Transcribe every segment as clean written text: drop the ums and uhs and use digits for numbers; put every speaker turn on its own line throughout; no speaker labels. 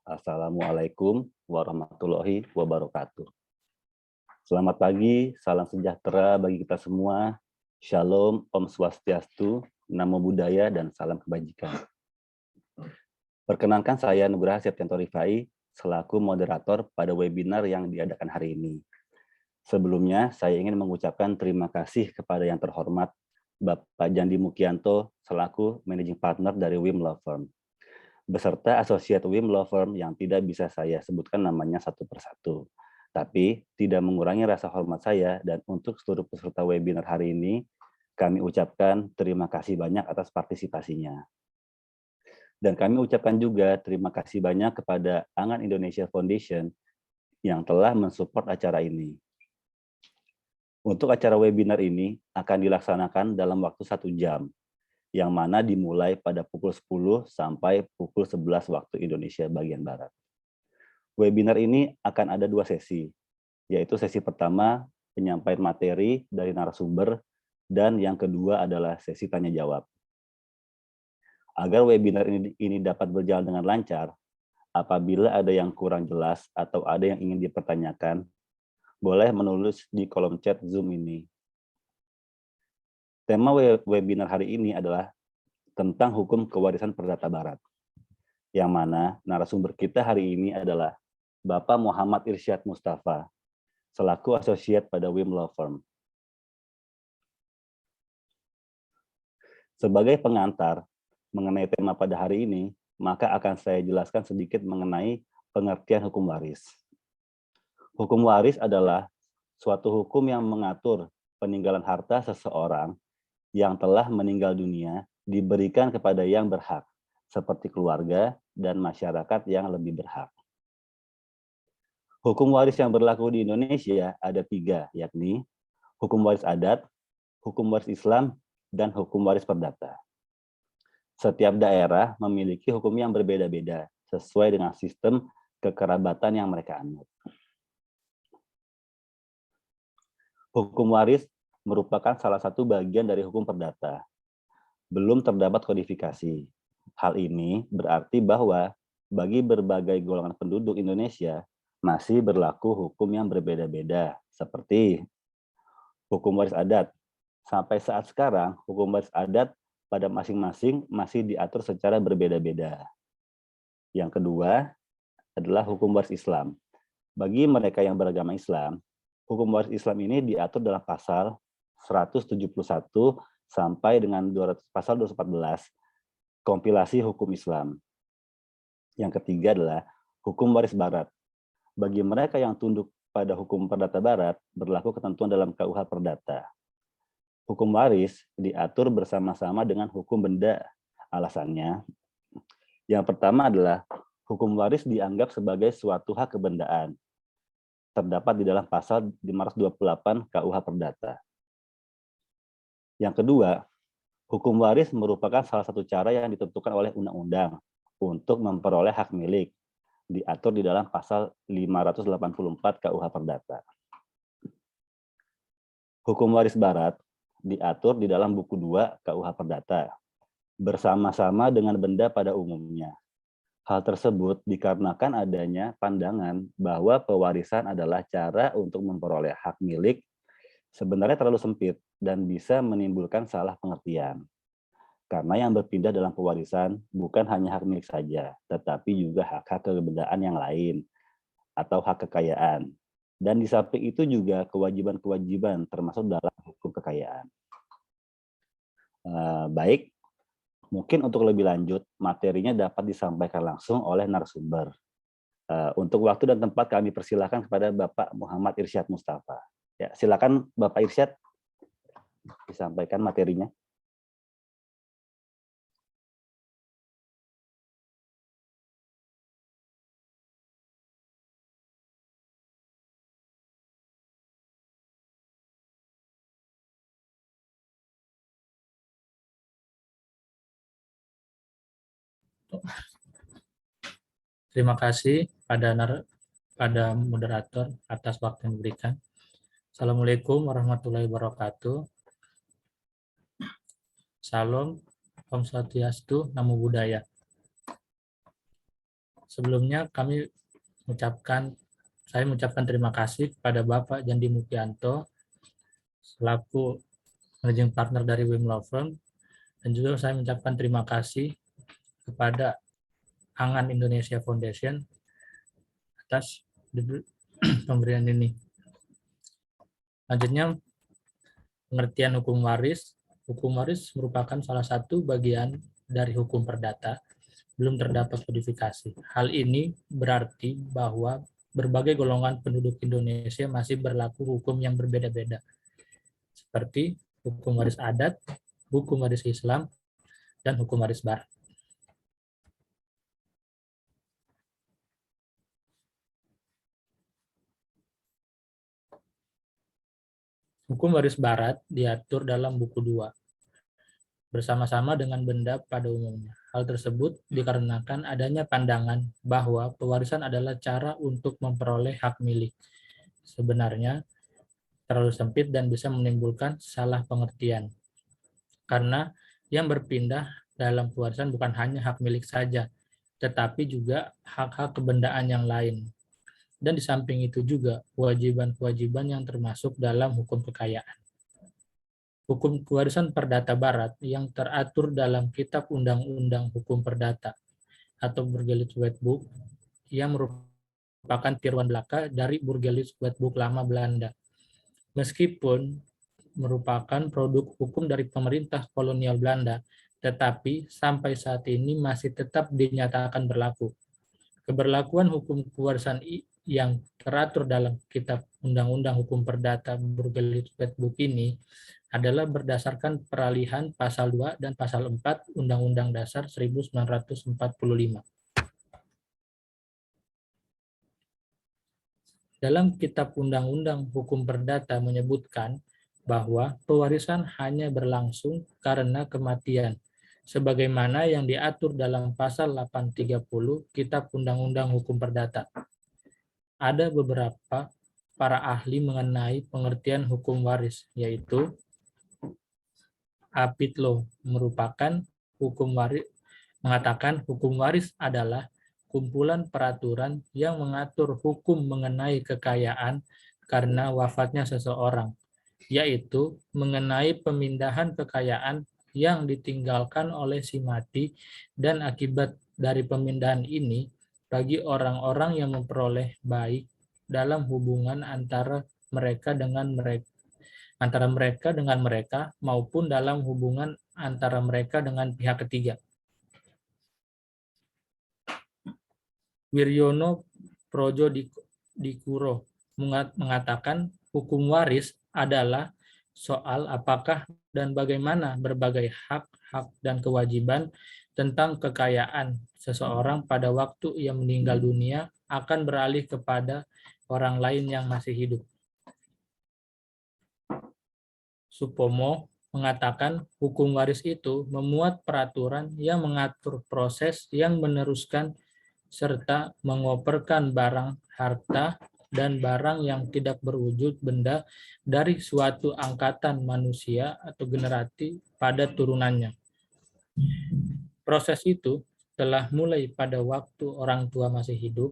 Assalamualaikum warahmatullahi wabarakatuh. Selamat pagi, salam sejahtera bagi kita semua. Shalom, Om Swastiastu, Namo Buddhaya, dan salam kebajikan. Perkenalkan saya Nugraha Septianto Rifai, selaku moderator pada webinar yang diadakan hari ini. Sebelumnya, saya ingin mengucapkan terima kasih kepada yang terhormat Bapak Jandi Mukianto, selaku Managing Partner dari WIM Law Firm, beserta Associate WIM Law Firm yang tidak bisa saya sebutkan namanya satu persatu. Tapi tidak mengurangi rasa hormat saya, dan untuk seluruh peserta webinar hari ini, kami ucapkan terima kasih banyak atas partisipasinya. Dan kami ucapkan juga terima kasih banyak kepada Angan Indonesia Foundation yang telah mensupport acara ini. Untuk acara webinar ini akan dilaksanakan dalam waktu 1 jam, yang mana dimulai pada pukul 10 sampai pukul 11 waktu Indonesia bagian Barat. Webinar ini akan ada 2 sesi, yaitu sesi pertama penyampaian materi dari narasumber, dan yang kedua adalah sesi tanya-jawab. Agar webinar ini dapat berjalan dengan lancar, apabila ada yang kurang jelas atau ada yang ingin dipertanyakan, boleh menulis di kolom chat Zoom ini. Tema webinar hari ini adalah tentang hukum kewarisan perdata Barat, yang mana narasumber kita hari ini adalah Bapak Muhammad Irsyad Mustafa, selaku asosiat pada WIM Law Firm. Sebagai pengantar mengenai tema pada hari ini, maka akan saya jelaskan sedikit mengenai pengertian hukum waris. Hukum waris adalah suatu hukum yang mengatur peninggalan harta seseorang yang telah meninggal dunia diberikan kepada yang berhak, seperti keluarga dan masyarakat yang lebih berhak. Hukum waris yang berlaku di Indonesia ada 3, yakni hukum waris adat, hukum waris Islam, dan hukum waris perdata. Setiap daerah memiliki hukum yang berbeda-beda sesuai dengan sistem kekerabatan yang mereka anut. Hukum waris merupakan salah satu bagian dari hukum perdata. Belum terdapat kodifikasi. Hal ini berarti bahwa bagi berbagai golongan penduduk Indonesia masih berlaku hukum yang berbeda-beda, seperti hukum waris adat. Sampai saat sekarang, hukum waris adat pada masing-masing masih diatur secara berbeda-beda. Yang kedua adalah hukum waris Islam. Bagi mereka yang beragama Islam, hukum waris Islam ini diatur dalam pasal 171 sampai dengan pasal 214, kompilasi hukum Islam. Yang ketiga adalah hukum waris Barat. Bagi mereka yang tunduk pada hukum perdata Barat, berlaku ketentuan dalam KUH Perdata. Hukum waris diatur bersama-sama dengan hukum benda. Alasannya, yang pertama adalah hukum waris dianggap sebagai suatu hak kebendaan. Terdapat di dalam pasal 528 KUH Perdata. Yang kedua, hukum waris merupakan salah satu cara yang ditentukan oleh undang-undang untuk memperoleh hak milik, diatur di dalam pasal 584 KUH Perdata. Hukum waris Barat diatur di dalam buku 2 KUH Perdata, bersama-sama dengan benda pada umumnya. Hal tersebut dikarenakan adanya pandangan bahwa pewarisan adalah cara untuk memperoleh hak milik sebenarnya terlalu sempit dan bisa menimbulkan salah pengertian. Karena yang berpindah dalam pewarisan bukan hanya hak milik saja, tetapi juga hak-hak kebendaan yang lain atau hak kekayaan. Dan di samping itu juga kewajiban-kewajiban termasuk dalam hukum kekayaan. Baik, mungkin untuk lebih lanjut, materinya dapat disampaikan langsung oleh narasumber. Untuk waktu dan tempat kami persilakan kepada Bapak Muhammad Irsyad Mustafa. Ya, silakan Bapak Irsyad disampaikan materinya.
Terima kasih pada moderator atas waktu yang diberikan. Assalamualaikum warahmatullahi wabarakatuh. Salam, Om Swastiastu, Namo Buddhaya. Sebelumnya saya mengucapkan terima kasih kepada Bapak Jandi Mukianto selaku managing partner dari WIM Law Firm, dan juga saya mengucapkan terima kasih kepada Angan Indonesia Foundation atas pemberian ini. Selanjutnya, pengertian hukum waris. Hukum waris merupakan salah satu bagian dari hukum perdata, belum terdapat kodifikasi. Hal ini berarti bahwa berbagai golongan penduduk Indonesia masih berlaku hukum yang berbeda-beda, seperti hukum waris adat, hukum waris Islam, dan hukum waris barat. Hukum waris barat diatur dalam buku 2, bersama-sama dengan benda pada umumnya. Hal tersebut dikarenakan adanya pandangan bahwa pewarisan adalah cara untuk memperoleh hak milik. Sebenarnya terlalu sempit dan bisa menimbulkan salah pengertian. Karena yang berpindah dalam pewarisan bukan hanya hak milik saja, tetapi juga hak-hak kebendaan yang lain. Dan di samping itu juga kewajiban-kewajiban yang termasuk dalam hukum kekayaan. Hukum kewarisan perdata barat yang teratur dalam Kitab Undang-Undang Hukum Perdata atau Burgerlijk Wetboek yang merupakan tiruan belaka dari Burgerlijk Wetboek lama Belanda. Meskipun merupakan produk hukum dari pemerintah kolonial Belanda, tetapi sampai saat ini masih tetap dinyatakan berlaku. Keberlakuan hukum kewarisan yang teratur dalam Kitab Undang-Undang Hukum Perdata Burgerlijk Wetboek ini adalah berdasarkan peralihan pasal 2 dan pasal 4 Undang-Undang Dasar 1945. Dalam Kitab Undang-Undang Hukum Perdata menyebutkan bahwa pewarisan hanya berlangsung karena kematian, sebagaimana yang diatur dalam pasal 830 Kitab Undang-Undang Hukum Perdata. Ada beberapa para ahli mengenai pengertian hukum waris, yaitu Apitlo merupakan hukum waris, mengatakan hukum waris adalah kumpulan peraturan yang mengatur hukum mengenai kekayaan karena wafatnya seseorang, yaitu mengenai pemindahan kekayaan yang ditinggalkan oleh si mati dan akibat dari pemindahan ini bagi orang-orang yang memperoleh baik dalam hubungan antara mereka dengan mereka maupun dalam hubungan antara mereka dengan pihak ketiga. Wiryono Prodjodikuro mengatakan hukum waris adalah soal apakah dan bagaimana berbagai hak-hak dan kewajiban tentang kekayaan seseorang pada waktu ia meninggal dunia akan beralih kepada orang lain yang masih hidup. Supomo mengatakan hukum waris itu memuat peraturan yang mengatur proses yang meneruskan serta mengoperkan barang, harta, dan barang yang tidak berwujud benda dari suatu angkatan manusia atau generasi pada turunannya. Proses itu telah mulai pada waktu orang tua masih hidup.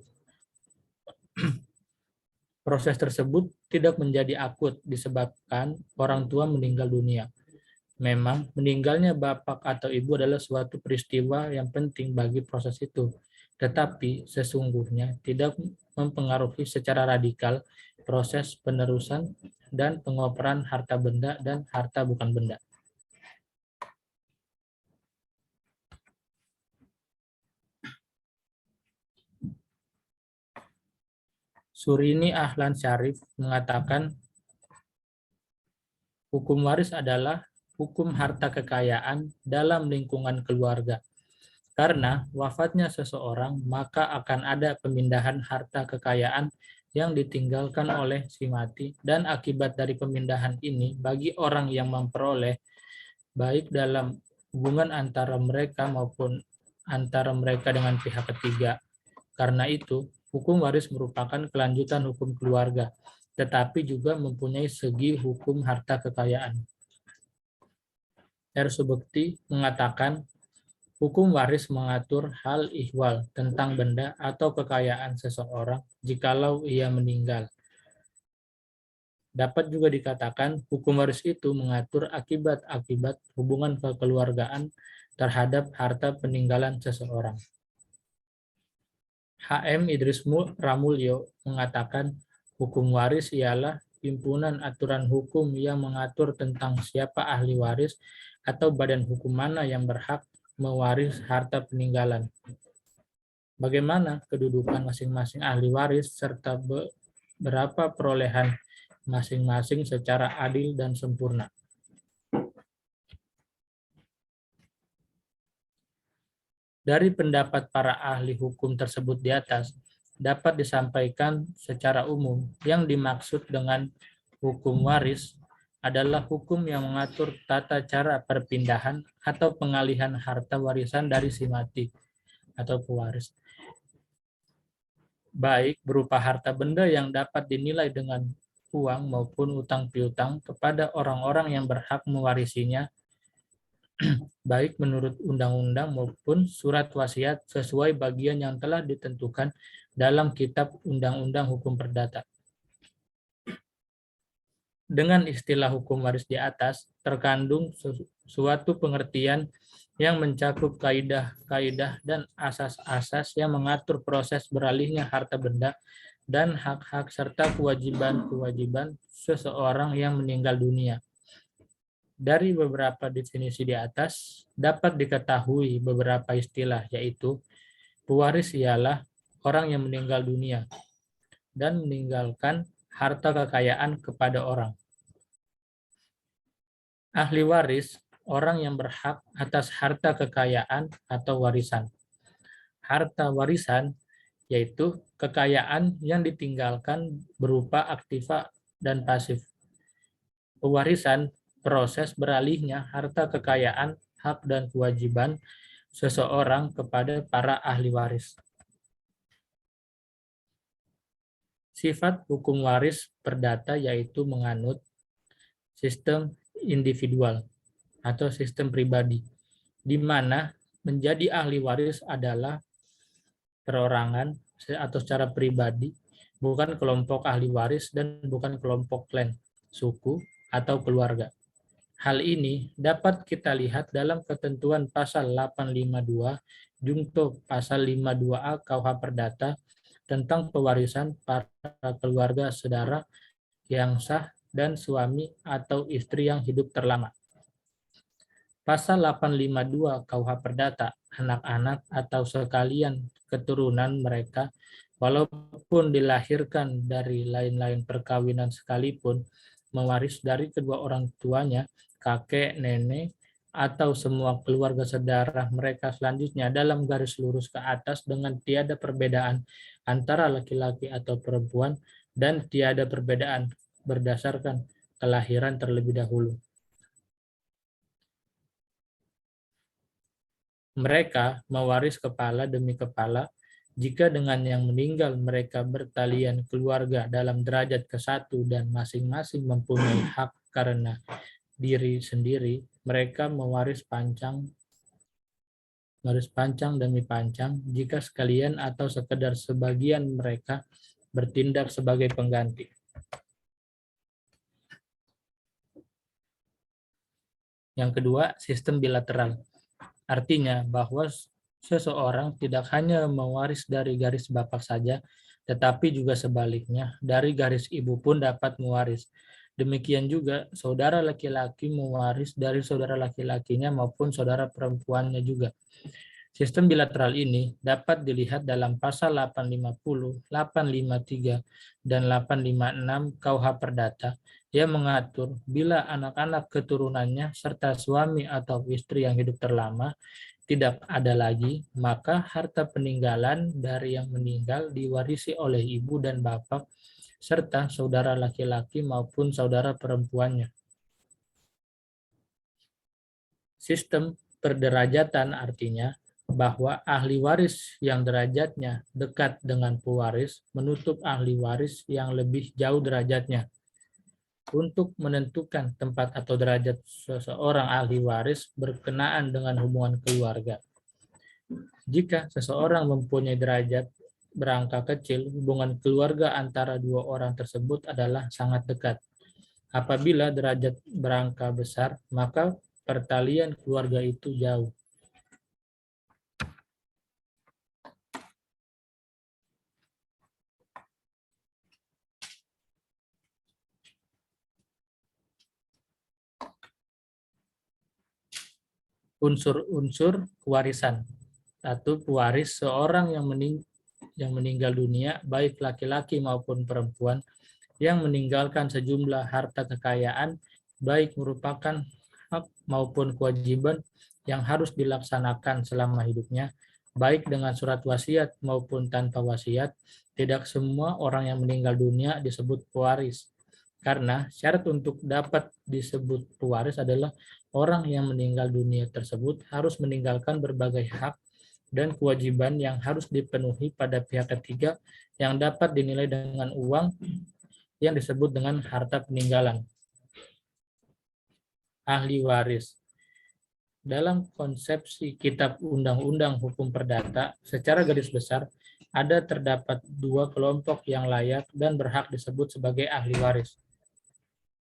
Proses tersebut tidak menjadi akut disebabkan orang tua meninggal dunia. Memang meninggalnya bapak atau ibu adalah suatu peristiwa yang penting bagi proses itu, tetapi sesungguhnya tidak mempengaruhi secara radikal proses penerusan dan pengoperan harta benda dan harta bukan benda. Surini Ahlan Syarif mengatakan hukum waris adalah hukum harta kekayaan dalam lingkungan keluarga. Karena wafatnya seseorang, maka akan ada pemindahan harta kekayaan yang ditinggalkan oleh si mati, dan akibat dari pemindahan ini bagi orang yang memperoleh, baik dalam hubungan antara mereka maupun antara mereka dengan pihak ketiga. Karena itu, hukum waris merupakan kelanjutan hukum keluarga, tetapi juga mempunyai segi hukum harta kekayaan. R. Subekti mengatakan Hukum waris mengatur hal ihwal tentang benda atau kekayaan seseorang jikalau ia meninggal. Dapat juga dikatakan hukum waris itu mengatur akibat-akibat hubungan kekeluargaan terhadap harta peninggalan seseorang. H.M. Idris Ramulyo mengatakan hukum waris ialah himpunan aturan hukum yang mengatur tentang siapa ahli waris atau badan hukum mana yang berhak mewaris harta peninggalan. Bagaimana kedudukan masing-masing ahli waris serta berapa perolehan masing-masing secara adil dan sempurna. Dari pendapat para ahli hukum tersebut di atas, dapat disampaikan secara umum yang dimaksud dengan hukum waris adalah hukum yang mengatur tata cara perpindahan atau pengalihan harta warisan dari si mati atau pewaris, baik berupa harta benda yang dapat dinilai dengan uang maupun utang piutang kepada orang-orang yang berhak mewarisinya, baik menurut undang-undang maupun surat wasiat sesuai bagian yang telah ditentukan dalam Kitab Undang-Undang Hukum Perdata. Dengan istilah hukum waris di atas, terkandung suatu pengertian yang mencakup kaidah-kaidah dan asas-asas yang mengatur proses beralihnya harta benda dan hak-hak serta kewajiban-kewajiban seseorang yang meninggal dunia. Dari beberapa definisi di atas, dapat diketahui beberapa istilah, yaitu pewaris ialah orang yang meninggal dunia dan meninggalkan harta kekayaan kepada orang. Ahli waris, orang yang berhak atas harta kekayaan atau warisan. Harta warisan yaitu kekayaan yang ditinggalkan berupa aktiva dan pasif. Pewarisan, proses beralihnya harta kekayaan, hak dan kewajiban seseorang kepada para ahli waris. Sifat hukum waris perdata yaitu menganut sistem individual atau sistem pribadi, di mana menjadi ahli waris adalah perorangan atau secara pribadi, bukan kelompok ahli waris dan bukan kelompok klan, suku, atau keluarga. Hal ini dapat kita lihat dalam ketentuan pasal 852 jungto pasal 52A KUH Perdata tentang pewarisan para keluarga saudara yang sah dan suami atau istri yang hidup terlama. Pasal 852 KUH Perdata, anak-anak atau sekalian keturunan mereka, walaupun dilahirkan dari lain-lain perkawinan sekalipun, mewaris dari kedua orang tuanya, kakek, nenek, atau semua keluarga saudara mereka selanjutnya dalam garis lurus ke atas dengan tiada perbedaan antara laki-laki atau perempuan dan tiada perbedaan berdasarkan kelahiran terlebih dahulu. Mereka mewaris kepala demi kepala jika dengan yang meninggal mereka bertalian keluarga dalam derajat ke-1 dan masing-masing mempunyai hak karena diri sendiri, mereka mewaris pancang demi pancang jika sekalian atau sekedar sebagian mereka bertindak sebagai pengganti. Yang kedua, sistem bilateral. Artinya bahwa seseorang tidak hanya mewaris dari garis bapak saja, tetapi juga sebaliknya, dari garis ibu pun dapat mewaris. Demikian juga saudara laki-laki mewaris dari saudara laki-lakinya maupun saudara perempuannya juga. Sistem bilateral ini dapat dilihat dalam pasal 850, 853, dan 856 KUH Perdata yang mengatur bila anak-anak keturunannya serta suami atau istri yang hidup terlama tidak ada lagi, maka harta peninggalan dari yang meninggal diwarisi oleh ibu dan bapak serta saudara laki-laki maupun saudara perempuannya. Sistem perderajatan artinya bahwa ahli waris yang derajatnya dekat dengan pewaris menutup ahli waris yang lebih jauh derajatnya. Untuk menentukan tempat atau derajat seseorang ahli waris berkenaan dengan hubungan keluarga. Jika seseorang mempunyai derajat berangka kecil, hubungan keluarga antara dua orang tersebut adalah sangat dekat. Apabila derajat berangka besar, maka pertalian keluarga itu jauh. Unsur-unsur kewarisan. Satu, pewaris seorang yang meninggal dunia, baik laki-laki maupun perempuan, yang meninggalkan sejumlah harta kekayaan, baik merupakan hak maupun kewajiban yang harus dilaksanakan selama hidupnya, baik dengan surat wasiat maupun tanpa wasiat. Tidak semua orang yang meninggal dunia disebut pewaris. Karena syarat untuk dapat disebut pewaris adalah orang yang meninggal dunia tersebut harus meninggalkan berbagai hak dan kewajiban yang harus dipenuhi pada pihak ketiga yang dapat dinilai dengan uang yang disebut dengan harta peninggalan. Ahli waris. Dalam konsepsi Kitab Undang-Undang Hukum Perdata, secara garis besar, terdapat dua kelompok yang layak dan berhak disebut sebagai ahli waris.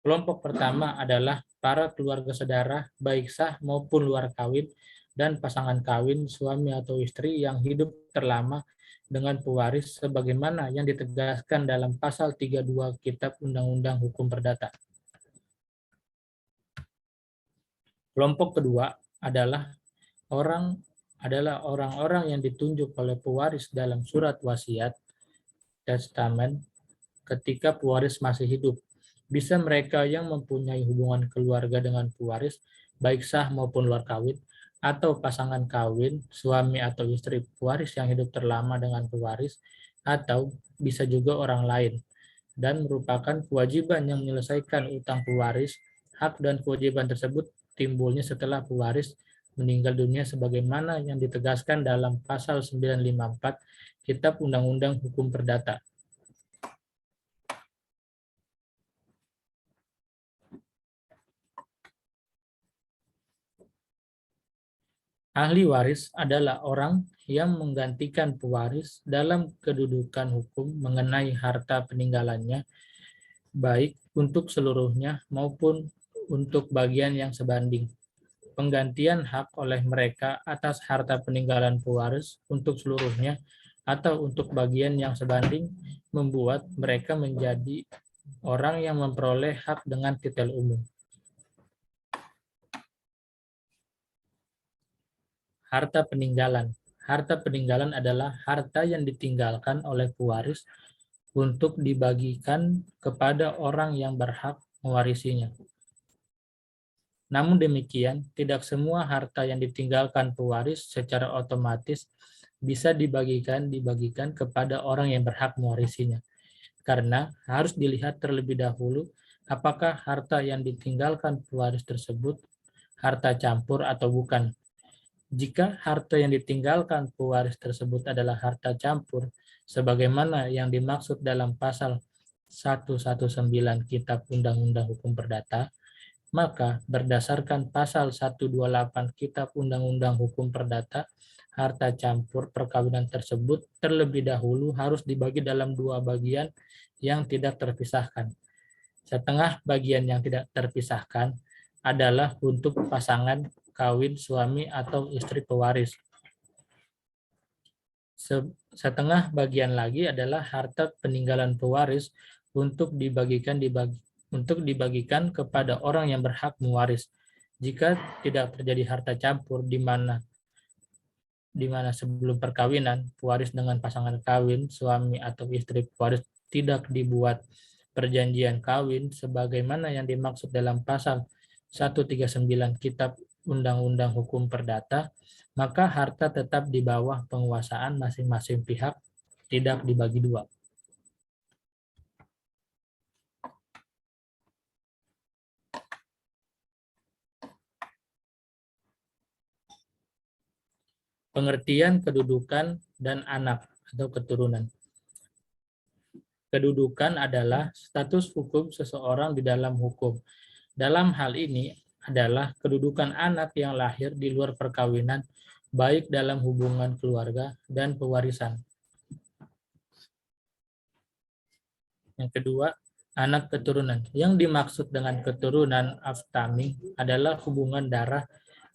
Kelompok pertama adalah para keluarga saudara, baik sah maupun luar kawin, dan pasangan kawin, suami atau istri yang hidup terlama dengan pewaris sebagaimana yang ditegaskan dalam pasal 32 Kitab Undang-Undang Hukum Perdata. Kelompok kedua adalah orang-orang yang ditunjuk oleh pewaris dalam surat wasiat, testamen, ketika pewaris masih hidup. Bisa mereka yang mempunyai hubungan keluarga dengan pewaris, baik sah maupun luar kawin, atau pasangan kawin, suami atau istri pewaris yang hidup terlama dengan pewaris, atau bisa juga orang lain, dan merupakan kewajiban yang menyelesaikan utang pewaris. Hak dan kewajiban tersebut timbulnya setelah pewaris meninggal dunia sebagaimana yang ditegaskan dalam pasal 954 Kitab Undang-Undang Hukum Perdata. Ahli waris adalah orang yang menggantikan pewaris dalam kedudukan hukum mengenai harta peninggalannya, baik untuk seluruhnya maupun untuk bagian yang sebanding. Penggantian hak oleh mereka atas harta peninggalan pewaris untuk seluruhnya atau untuk bagian yang sebanding membuat mereka menjadi orang yang memperoleh hak dengan titel umum. Harta peninggalan. Harta peninggalan adalah harta yang ditinggalkan oleh pewaris untuk dibagikan kepada orang yang berhak mewarisinya. Namun demikian, tidak semua harta yang ditinggalkan pewaris secara otomatis bisa dibagikan kepada orang yang berhak mewarisinya. Karena harus dilihat terlebih dahulu apakah harta yang ditinggalkan pewaris tersebut harta campur atau bukan. Jika harta yang ditinggalkan pewaris tersebut adalah harta campur, sebagaimana yang dimaksud dalam pasal 119 Kitab Undang-Undang Hukum Perdata, maka berdasarkan pasal 128 Kitab Undang-Undang Hukum Perdata, harta campur perkawinan tersebut terlebih dahulu harus dibagi dalam dua bagian yang tidak terpisahkan. Setengah bagian yang tidak terpisahkan adalah untuk pasangan kawin suami atau istri pewaris. Setengah bagian lagi adalah harta peninggalan pewaris untuk dibagikan kepada orang yang berhak mewaris. Jika tidak terjadi harta campur di mana sebelum perkawinan pewaris dengan pasangan kawin suami atau istri pewaris tidak dibuat perjanjian kawin sebagaimana yang dimaksud dalam pasal 139 Kitab Undang-Undang Hukum Perdata, maka harta tetap di bawah penguasaan masing-masing pihak, tidak dibagi dua. Pengertian kedudukan dan anak atau keturunan. Kedudukan adalah status hukum seseorang di dalam hukum. Dalam hal ini adalah kedudukan anak yang lahir di luar perkawinan baik dalam hubungan keluarga dan pewarisan. Yang kedua, anak keturunan. Yang dimaksud dengan keturunan aftami adalah hubungan darah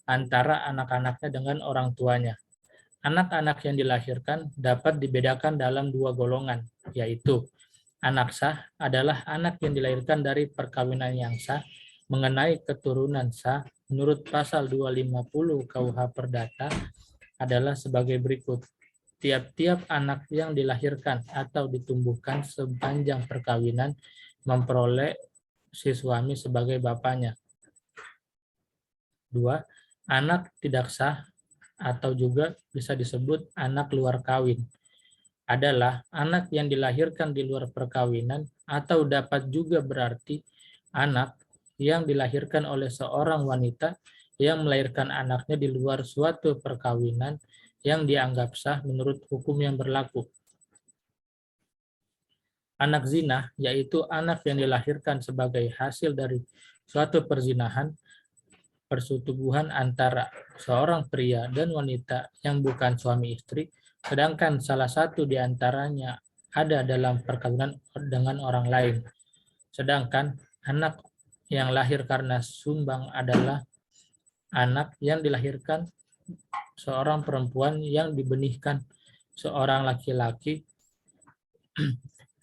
antara anak-anaknya dengan orang tuanya. Anak-anak yang dilahirkan dapat dibedakan dalam dua golongan, yaitu anak sah adalah anak yang dilahirkan dari perkawinan yang sah. Mengenai keturunan sah, menurut pasal 250 KUH Perdata adalah sebagai berikut. Tiap-tiap anak yang dilahirkan atau ditumbuhkan sepanjang perkawinan memperoleh si suami sebagai bapaknya. 2. Anak tidak sah atau juga bisa disebut anak luar kawin adalah anak yang dilahirkan di luar perkawinan atau dapat juga berarti anak yang dilahirkan oleh seorang wanita yang melahirkan anaknya di luar suatu perkawinan yang dianggap sah menurut hukum yang berlaku. Anak zina, yaitu anak yang dilahirkan sebagai hasil dari suatu perzinahan, persetubuhan antara seorang pria dan wanita yang bukan suami istri, sedangkan salah satu di antaranya ada dalam perkawinan dengan orang lain. Sedangkan anak yang lahir karena sumbang adalah anak yang dilahirkan seorang perempuan yang dibenihkan seorang laki-laki,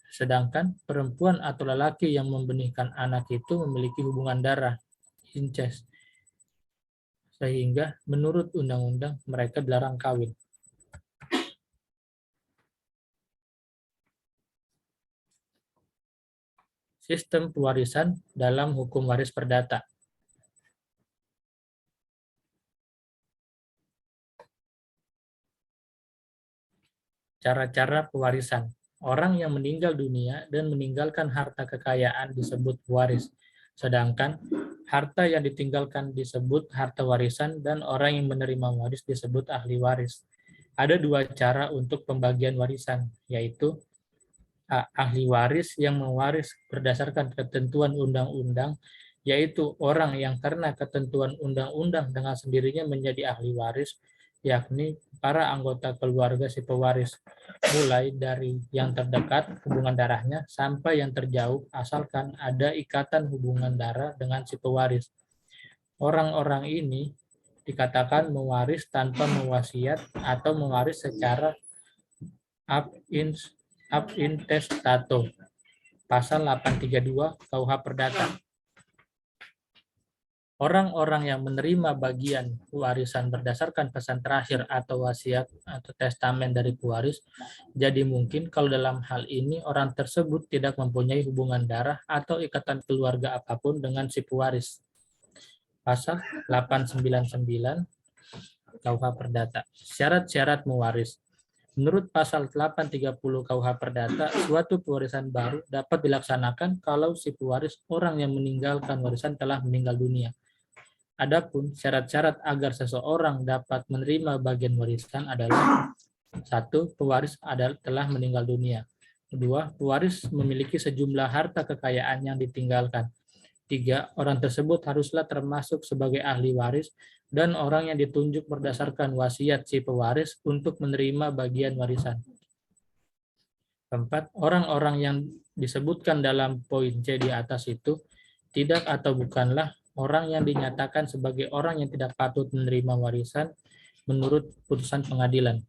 sedangkan perempuan atau lelaki yang membenihkan anak itu memiliki hubungan darah, incest, sehingga menurut undang-undang mereka dilarang kawin. Sistem pewarisan dalam hukum waris perdata. Cara-cara pewarisan. Orang yang meninggal dunia dan meninggalkan harta kekayaan disebut waris. Sedangkan harta yang ditinggalkan disebut harta warisan dan orang yang menerima waris disebut ahli waris. Ada dua cara untuk pembagian warisan, yaitu ahli waris yang mewaris berdasarkan ketentuan undang-undang, yaitu orang yang karena ketentuan undang-undang dengan sendirinya menjadi ahli waris, yakni para anggota keluarga si pewaris, mulai dari yang terdekat hubungan darahnya sampai yang terjauh asalkan ada ikatan hubungan darah dengan si pewaris. Orang-orang ini dikatakan mewaris tanpa mewasiat atau mewaris secara ab intestato, pasal 832 KUH Perdata. Orang-orang yang menerima bagian warisan berdasarkan pesan terakhir atau wasiat atau testamen dari pewaris, jadi mungkin kalau dalam hal ini orang tersebut tidak mempunyai hubungan darah atau ikatan keluarga apapun dengan si pewaris. Pasal 899 KUH Perdata. Syarat-syarat mewaris. Menurut pasal 830 KUH Perdata, suatu pewarisan baru dapat dilaksanakan kalau si pewaris orang yang meninggalkan warisan telah meninggal dunia. Adapun syarat-syarat agar seseorang dapat menerima bagian warisan adalah: 1. Pewaris telah meninggal dunia. 2. Pewaris memiliki sejumlah harta kekayaan yang ditinggalkan. 3. Orang tersebut haruslah termasuk sebagai ahli waris dan orang yang ditunjuk berdasarkan wasiat si pewaris untuk menerima bagian warisan. 4. Orang-orang yang disebutkan dalam poin C di atas itu tidak atau bukanlah orang yang dinyatakan sebagai orang yang tidak patut menerima warisan menurut putusan pengadilan.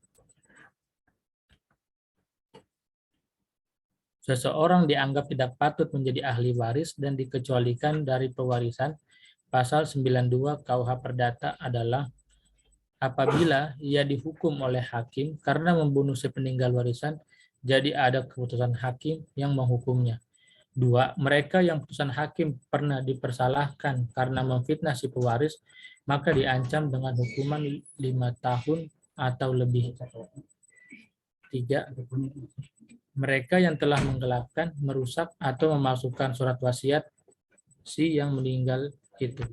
Seseorang dianggap tidak patut menjadi ahli waris dan dikecualikan dari pewarisan. Pasal 92 KUH Perdata adalah apabila ia dihukum oleh hakim karena membunuh si peninggal warisan, jadi ada keputusan hakim yang menghukumnya. 2. Mereka yang putusan hakim pernah dipersalahkan karena memfitnah si pewaris, maka diancam dengan hukuman 5 tahun atau lebih. 3. Mereka yang telah menggelapkan, merusak, atau memalsukan surat wasiat si yang meninggal itu.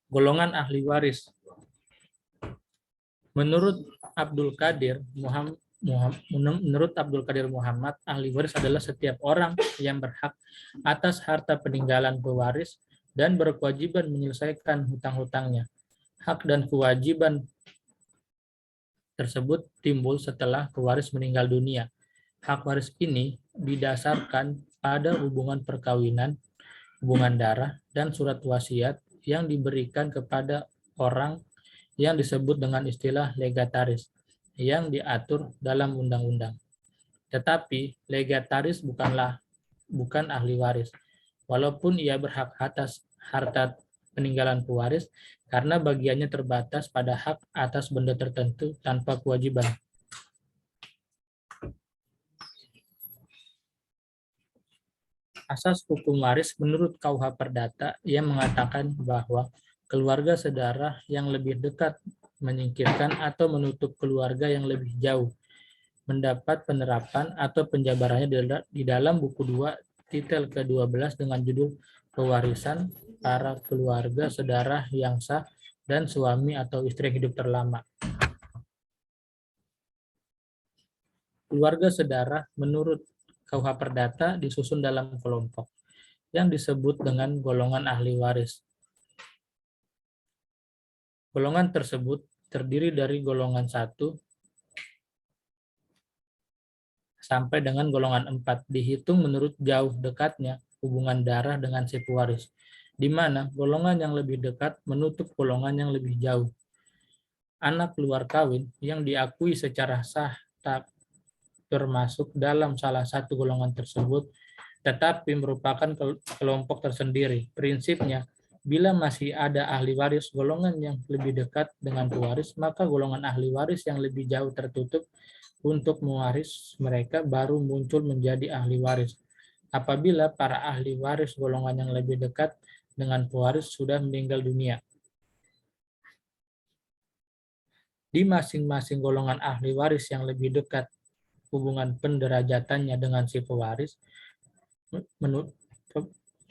Golongan ahli waris. Menurut Abdul Qadir Menurut Abdul Qadir Muhammad, ahli waris adalah setiap orang yang berhak atas harta peninggalan pewaris dan berkewajiban menyelesaikan hutang-hutangnya. Hak dan kewajiban tersebut timbul setelah pewaris meninggal dunia. Hak waris ini didasarkan pada hubungan perkawinan, hubungan darah, dan surat wasiat yang diberikan kepada orang yang disebut dengan istilah legataris yang diatur dalam undang-undang. Tetapi legataris bukan ahli waris, walaupun ia berhak atas harta peninggalan pewaris karena bagiannya terbatas pada hak atas benda tertentu tanpa kewajiban. Asas hukum waris menurut KUH Perdata yang mengatakan bahwa keluarga saudara yang lebih dekat menyingkirkan atau menutup keluarga yang lebih jauh mendapat penerapan atau penjabarannya di dalam buku 2 titel ke-12 dengan judul pewarisan para keluarga saudara yang sah dan suami atau istri hidup terlama. Keluarga saudara menurut KUH Perdata disusun dalam kelompok yang disebut dengan golongan ahli waris. Golongan tersebut terdiri dari golongan 1 sampai dengan golongan 4, dihitung menurut jauh dekatnya hubungan darah dengan si pewaris, di mana golongan yang lebih dekat menutup golongan yang lebih jauh. Anak luar kawin yang diakui secara sah tak termasuk dalam salah satu golongan tersebut, tetapi merupakan kelompok tersendiri. Prinsipnya, bila masih ada ahli waris golongan yang lebih dekat dengan pewaris, maka golongan ahli waris yang lebih jauh tertutup untuk mewaris mereka baru muncul menjadi ahli waris. Apabila para ahli waris golongan yang lebih dekat dengan pewaris sudah meninggal dunia. Di masing-masing golongan ahli waris yang lebih dekat hubungan penderajatannya dengan si pewaris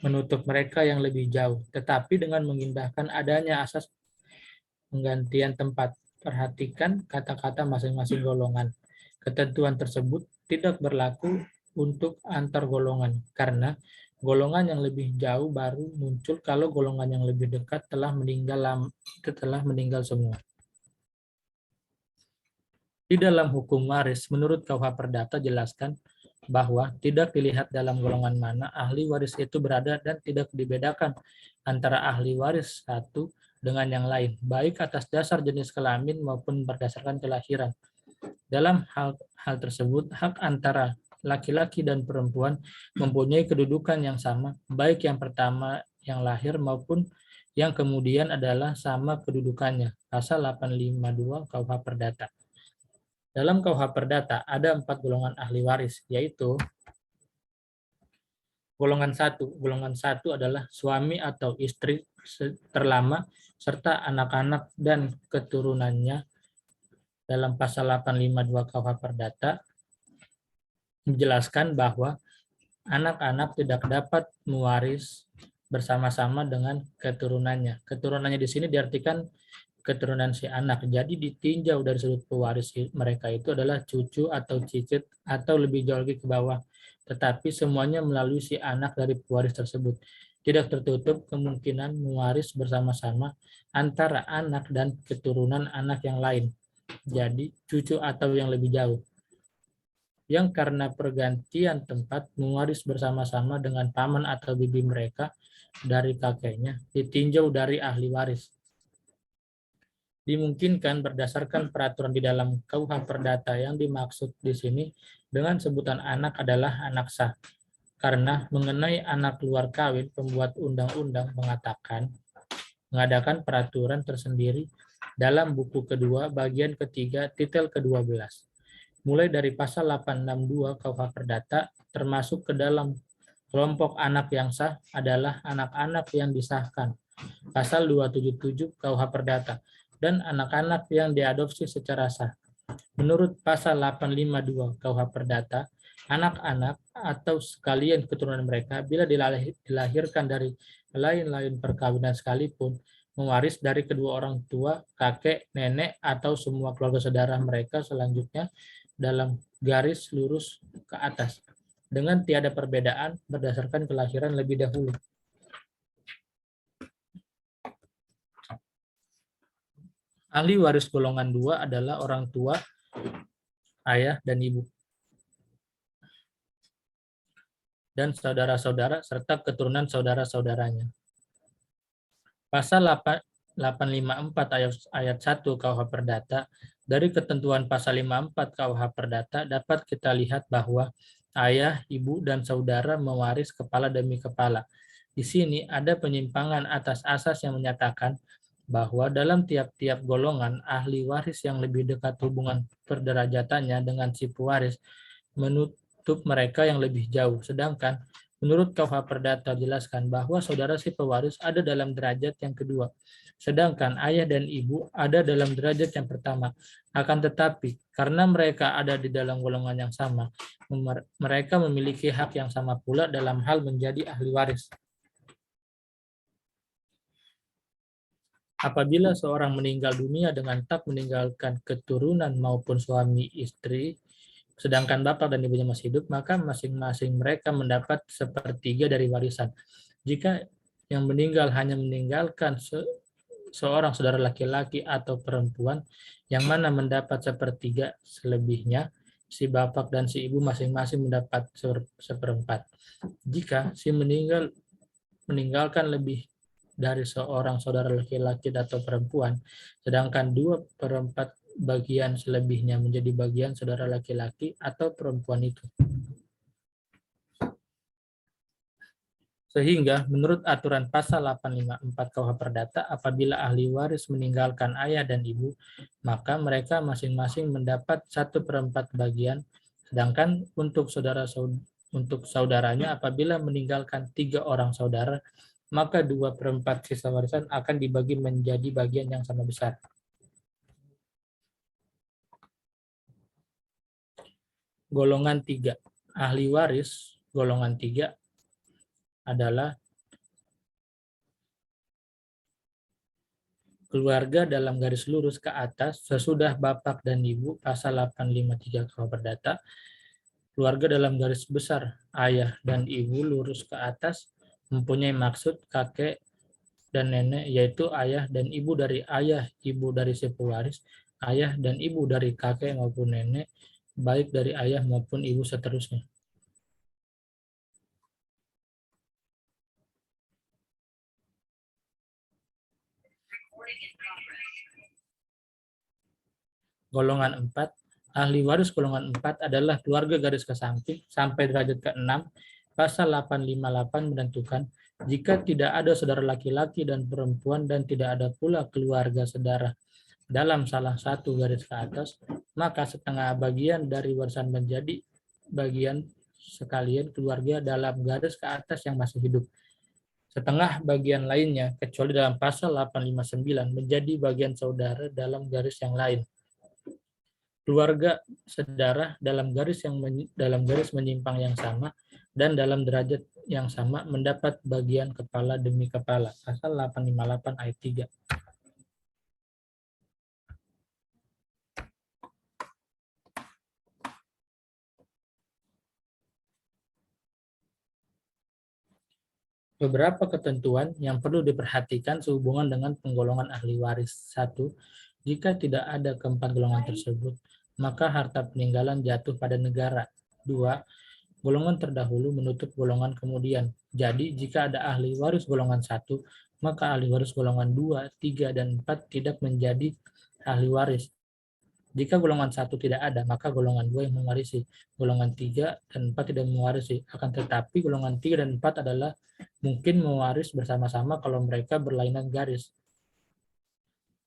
menutup mereka yang lebih jauh, tetapi dengan mengindahkan adanya asas penggantian tempat. Perhatikan kata-kata masing-masing golongan. Ketentuan tersebut tidak berlaku untuk antar golongan, karena golongan yang lebih jauh baru muncul kalau golongan yang lebih dekat telah meninggal semua. Di dalam hukum waris, menurut KUH Perdata jelaskan bahwa tidak dilihat dalam golongan mana ahli waris itu berada dan tidak dibedakan antara ahli waris satu dengan yang lain, baik atas dasar jenis kelamin maupun berdasarkan kelahiran. Dalam hal tersebut, hak antara laki-laki dan perempuan mempunyai kedudukan yang sama, baik yang pertama yang lahir maupun yang kemudian adalah sama kedudukannya. Pasal 852 KUH Perdata. Dalam KUH Perdata ada 4 golongan ahli waris, yaitu golongan 1. Golongan 1 adalah suami atau istri terlama serta anak-anak dan keturunannya. Dalam pasal 852 KUH Perdata menjelaskan bahwa anak-anak tidak dapat mewaris bersama-sama dengan keturunannya. Keturunannya di sini diartikan keturunan si anak. Jadi ditinjau dari sudut pewaris mereka itu adalah cucu atau cicit atau lebih jauh lagi ke bawah. Tetapi semuanya melalui si anak dari pewaris tersebut. Tidak tertutup kemungkinan mewaris bersama-sama antara anak dan keturunan anak yang lain. Jadi cucu atau yang lebih jauh. Yang karena pergantian tempat mewaris bersama-sama dengan paman atau bibi mereka dari kakeknya ditinjau dari ahli waris. Dimungkinkan berdasarkan peraturan di dalam KUH Perdata yang dimaksud di sini dengan sebutan anak adalah anak sah. Karena mengenai anak luar kawin, pembuat undang-undang mengadakan peraturan tersendiri dalam buku kedua bagian ketiga titel ke-12. Mulai dari pasal 862 KUH Perdata termasuk ke dalam kelompok anak yang sah adalah anak-anak yang disahkan. Pasal 277 KUH Perdata dan anak-anak yang diadopsi secara sah. Menurut pasal 852 KUH Perdata, anak-anak atau sekalian keturunan mereka bila dilahirkan dari lain-lain perkawinan sekalipun, mewaris dari kedua orang tua, kakek, nenek, atau semua keluarga saudara mereka selanjutnya dalam garis lurus ke atas dengan tiada perbedaan berdasarkan kelahiran lebih dahulu. Ahli waris golongan 2 adalah orang tua, ayah, dan ibu, dan saudara-saudara serta keturunan saudara-saudaranya. Pasal 854 ayat 1 KUH Perdata, dari ketentuan pasal 54 KUH Perdata dapat kita lihat bahwa ayah, ibu, dan saudara mewaris kepala demi kepala. Di sini ada penyimpangan atas asas yang menyatakan bahwa dalam tiap-tiap golongan, ahli waris yang lebih dekat hubungan perderajatannya dengan si pewaris menutup mereka yang lebih jauh. Sedangkan menurut KUH Perdata jelaskan bahwa saudara si pewaris ada dalam derajat yang kedua, sedangkan ayah dan ibu ada dalam derajat yang pertama. Akan tetapi, karena mereka ada di dalam golongan yang sama, mereka memiliki hak yang sama pula dalam hal menjadi ahli waris. Apabila seorang meninggal dunia dengan tak meninggalkan keturunan maupun suami istri, sedangkan bapak dan ibunya masih hidup, maka masing-masing mereka mendapat sepertiga dari warisan. Jika yang meninggal hanya meninggalkan seorang saudara laki-laki atau perempuan, yang mana mendapat sepertiga selebihnya, si bapak dan si ibu masing-masing mendapat seperempat. Jika si meninggalkan lebih dari seorang saudara laki-laki atau perempuan, sedangkan 2/4 bagian selebihnya menjadi bagian saudara laki-laki atau perempuan itu. Sehingga menurut aturan pasal 854 KUH Perdata, apabila ahli waris meninggalkan ayah dan ibu, maka mereka masing-masing mendapat 1/4 bagian, sedangkan untuk saudaranya apabila meninggalkan 3 orang saudara, maka 2/4 sisa warisan akan dibagi menjadi bagian yang sama besar. Golongan 3. Ahli waris golongan 3 adalah keluarga dalam garis lurus ke atas sesudah bapak dan ibu, pasal 853 KUH Perdata. Keluarga dalam garis besar ayah dan ibu lurus ke atas mempunyai maksud kakek dan nenek, yaitu ayah dan ibu dari ayah, ibu dari si pewaris, ayah dan ibu dari kakek maupun nenek, baik dari ayah maupun ibu seterusnya. Golongan 4, ahli waris golongan 4 adalah keluarga garis ke samping sampai derajat ke-6. Pasal 858 menentukan jika tidak ada saudara laki-laki dan perempuan dan tidak ada pula keluarga saudara dalam salah satu garis ke atas, maka setengah bagian dari warisan menjadi bagian sekalian keluarga dalam garis ke atas yang masih hidup. Setengah bagian lainnya, kecuali dalam pasal 859, menjadi bagian saudara dalam garis yang lain. Keluarga saudara dalam garis menyimpang yang sama dan dalam derajat yang sama mendapat bagian kepala demi kepala. Pasal 858 ayat 3. Beberapa ketentuan yang perlu diperhatikan sehubungan dengan penggolongan ahli waris. 1. Jika tidak ada keempat golongan tersebut, maka harta peninggalan jatuh pada negara. 2. Golongan terdahulu menutup golongan kemudian. Jadi, jika ada ahli waris golongan 1, maka ahli waris golongan 2, 3, dan 4 tidak menjadi ahli waris. Jika golongan 1 tidak ada, maka golongan 2 yang mewarisi. Golongan 3 dan 4 tidak mewarisi. Akan tetapi, golongan 3 dan 4 adalah mungkin mewaris bersama-sama kalau mereka berlainan garis.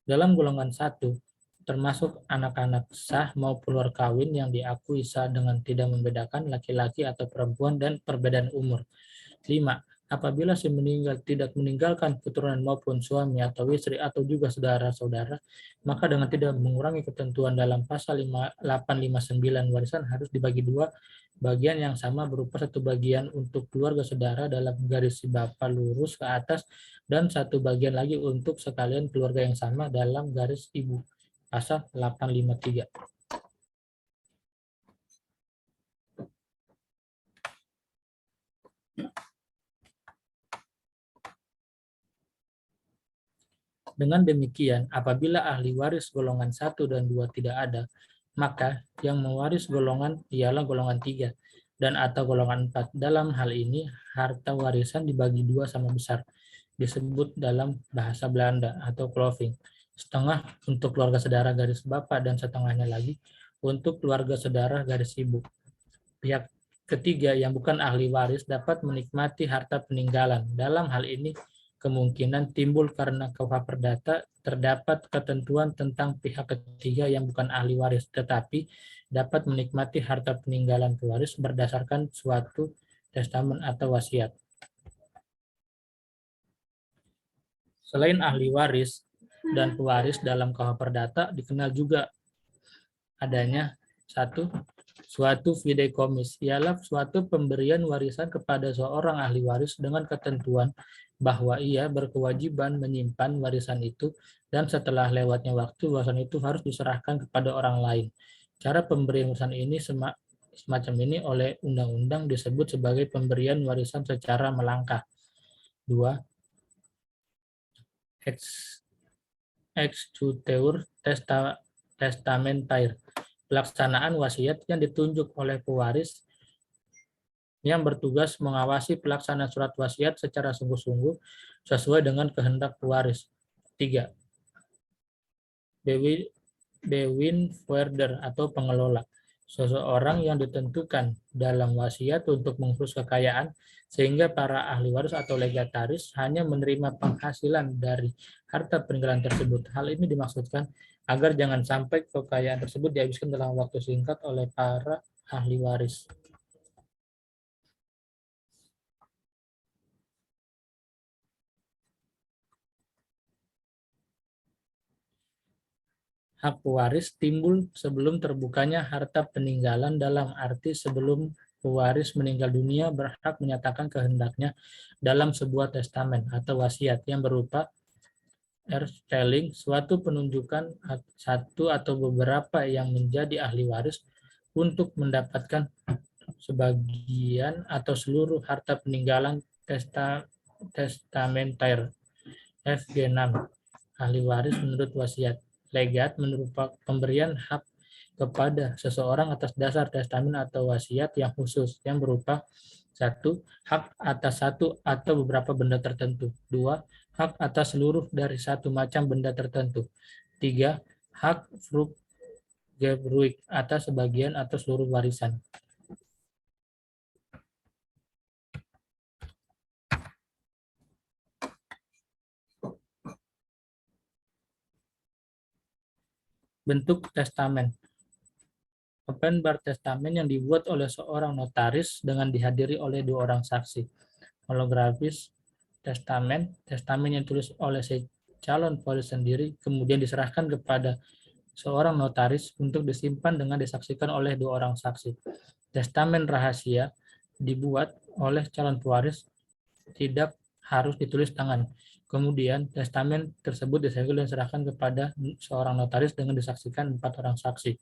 Dalam golongan 1, termasuk anak-anak sah maupun luar kawin yang diakui sah dengan tidak membedakan laki-laki atau perempuan dan perbedaan umur. 5. Apabila si meninggal tidak meninggalkan keturunan maupun suami atau istri atau juga saudara-saudara, maka dengan tidak mengurangi ketentuan dalam pasal 859 warisan harus dibagi 2 bagian yang sama berupa 1 bagian untuk keluarga saudara dalam garis si bapak lurus ke atas dan 1 bagian lagi untuk sekalian keluarga yang sama dalam garis ibu. Pasal 853. Dengan demikian, apabila ahli waris golongan 1 dan 2 tidak ada, maka yang mewaris golongan ialah golongan 3 dan atau golongan 4. Dalam hal ini, harta warisan dibagi 2 sama besar. Disebut dalam bahasa Belanda atau cloving. Setengah untuk keluarga saudara garis bapak dan setengahnya lagi untuk keluarga saudara garis ibu. Pihak ketiga yang bukan ahli waris dapat menikmati harta peninggalan. Dalam hal ini, kemungkinan timbul karena KUH Perdata terdapat ketentuan tentang pihak ketiga yang bukan ahli waris, tetapi dapat menikmati harta peninggalan pewaris berdasarkan suatu testamen atau wasiat. Selain ahli waris dan pewaris dalam KUH Perdata dikenal juga adanya suatu fideikomis, ialah suatu pemberian warisan kepada seorang ahli waris dengan ketentuan bahwa ia berkewajiban menyimpan warisan itu dan setelah lewatnya waktu warisan itu harus diserahkan kepada orang lain. Cara pemberian warisan ini semacam ini oleh undang-undang disebut sebagai pemberian warisan secara melangkah. 2. Executeur testamentaire. Pelaksanaan wasiat yang ditunjuk oleh pewaris yang bertugas mengawasi pelaksanaan surat wasiat secara sungguh-sungguh sesuai dengan kehendak pewaris. 3. Bewinvoerder atau pengelola. Seseorang yang ditentukan dalam wasiat untuk mengurus kekayaan sehingga para ahli waris atau legataris hanya menerima penghasilan dari harta peninggalan tersebut. Hal ini dimaksudkan agar jangan sampai kekayaan tersebut dihabiskan dalam waktu singkat oleh para ahli waris. Hak pewaris timbul sebelum terbukanya harta peninggalan, dalam arti sebelum pewaris meninggal dunia berhak menyatakan kehendaknya dalam sebuah testamen atau wasiat yang berupa erstelling, suatu penunjukan satu atau beberapa yang menjadi ahli waris untuk mendapatkan sebagian atau seluruh harta peninggalan testamentaire. FG6. Ahli waris menurut wasiat. Legat merupakan pemberian hak kepada seseorang atas dasar testamen atau wasiat yang khusus yang berupa 1. Hak atas satu atau beberapa benda tertentu. 2. Hak atas seluruh dari satu macam benda tertentu. 3. Hak Fruchtgebruik atas sebagian atau seluruh warisan. Bentuk testamen. Open-bar testamen yang dibuat oleh seorang notaris dengan dihadiri oleh 2 orang saksi. Holografis testamen yang ditulis oleh si calon pewaris sendiri kemudian diserahkan kepada seorang notaris untuk disimpan dengan disaksikan oleh 2 orang saksi. Testamen rahasia dibuat oleh calon pewaris, tidak harus ditulis tangan. Kemudian testamen tersebut disegel dan diserahkan kepada seorang notaris dengan disaksikan 4 orang saksi.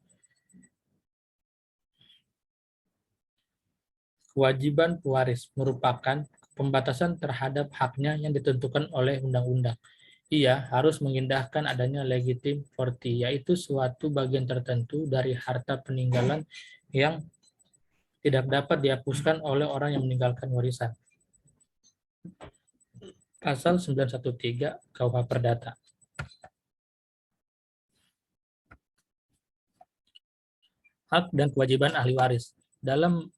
Kewajiban pewaris merupakan pembatasan terhadap haknya yang ditentukan oleh undang-undang. Ia harus mengindahkan adanya legitim forti, yaitu suatu bagian tertentu dari harta peninggalan yang tidak dapat dihapuskan oleh orang yang meninggalkan warisan. Pasal 913 KUH Perdata. Hak dan kewajiban ahli waris. Dalam